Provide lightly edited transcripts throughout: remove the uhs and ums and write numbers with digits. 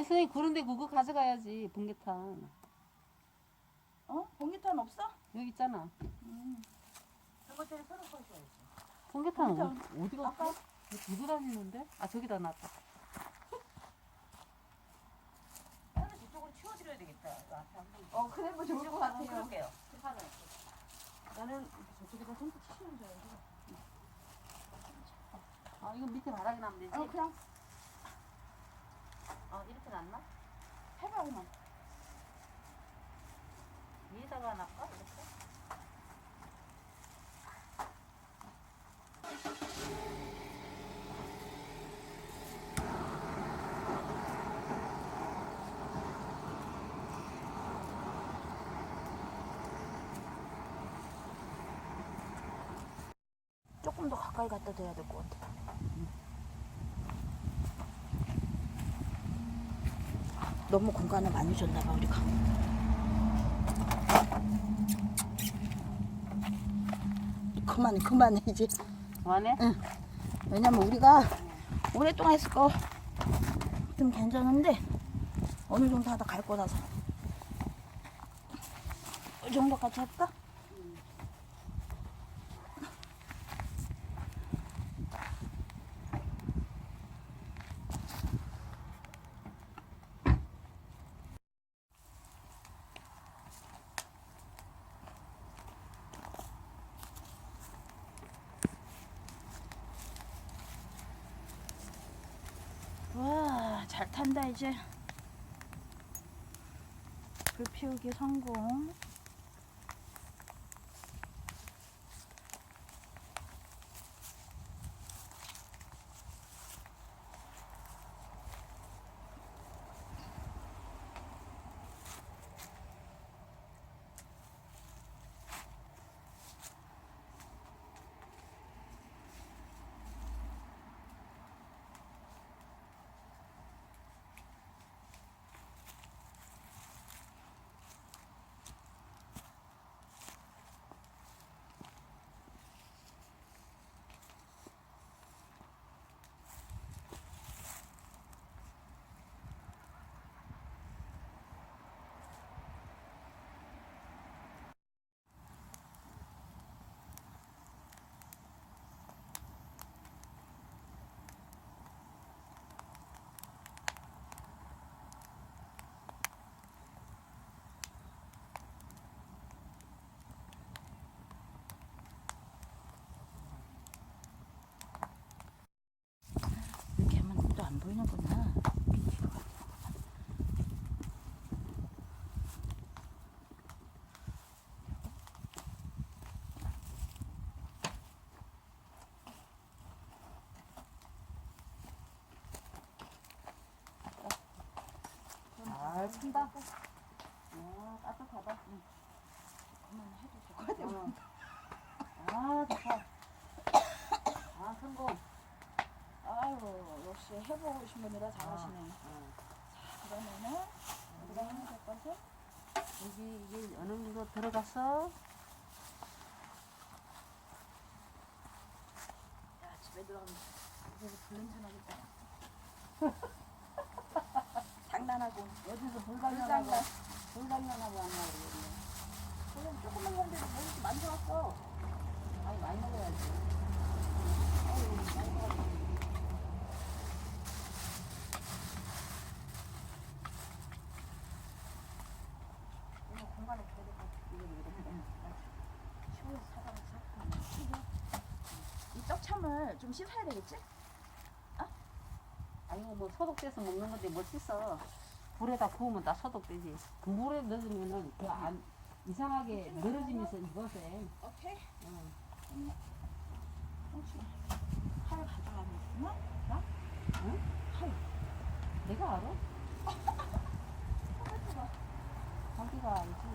선생님 그런데 그거 가져가야지 번개탄. 어? 봉기탄 없어? 여기 있잖아. 그것들이 서로 꺼줘야지. 번개탄 번개탄 어디 갔어? 아까? 이거 들고 다니는데? 아 저기다 놨다. 하나 저쪽으로 치워드려야 되겠다. 이거 앞에 한 번. 그래 뭐 좋을 것 같아요. 그럴게요. 나는 저쪽에다 손톱 치우는 줄 알고. 아 이거 밑에 바닥에 놔면 되지? 그냥 이렇게 놨나? 해봐 그냥. 위에다가 놨까? 이렇게? 조금 더 가까이 갖다 대야 될 것 같아. 너무 공간을 많이 줬나 봐 우리가. 그만해 이제. 그만해? 응. 왜냐면 우리가 오랫동안 했을 거 좀 괜찮은데 어느 정도 하다 갈 거라서. 이 정도까지 할까? 와, 잘 탄다 이제. 불 피우기 성공. 이렇게 하면 또 안 보이는구나. 잘 친다. 따뜻하다. 응. 그만 해도 될 것 같아. 좋다. 성공. 아유, 역시 해보신 분이라 잘하시네. 그러면은 우리가 해야 될 것은 이게 어느 정도 들어갔어? 야, 집에 들어가면 이제 불냄새 나겠다. 장난하고 어디서 불장난. 불장난하고 왔나 그러겠네. 그럼 조금만 먹는데 뭐 이렇게 많이 들어왔어. 아니 많이 먹어야지. 많이 먹었어. 이거 공간에 시원해서 사다가 사. 이 떡참을 좀 씻어야 되겠지? 아니 뭐 소독돼서 먹는 건데 뭐 씻어. 불에다 구우면 다 소독되지. 그 물에 넣으면은 그 안 이상하게 늘어지면서 익어서. 오케이. 응. 혹시 칼 가져가겠구나? 나? 응? 칼. 내가 알아? 자기가 알지.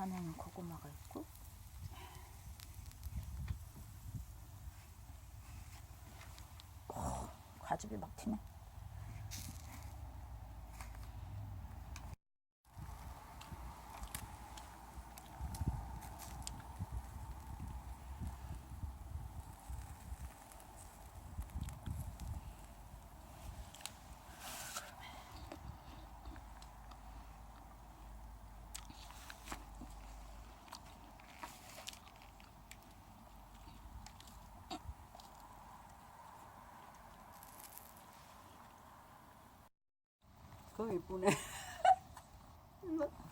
안에는 고구마가 있고. 과즙이 막 튀네. 그거 이쁘네.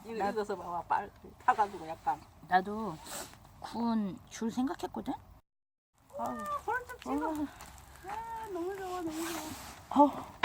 이거 익어서 봐봐. 빨 타가지고 약간. 나도 구운 줄 생각했거든? 소리 좀 찍어. 아, 너무 좋아, 너무 좋아. 어,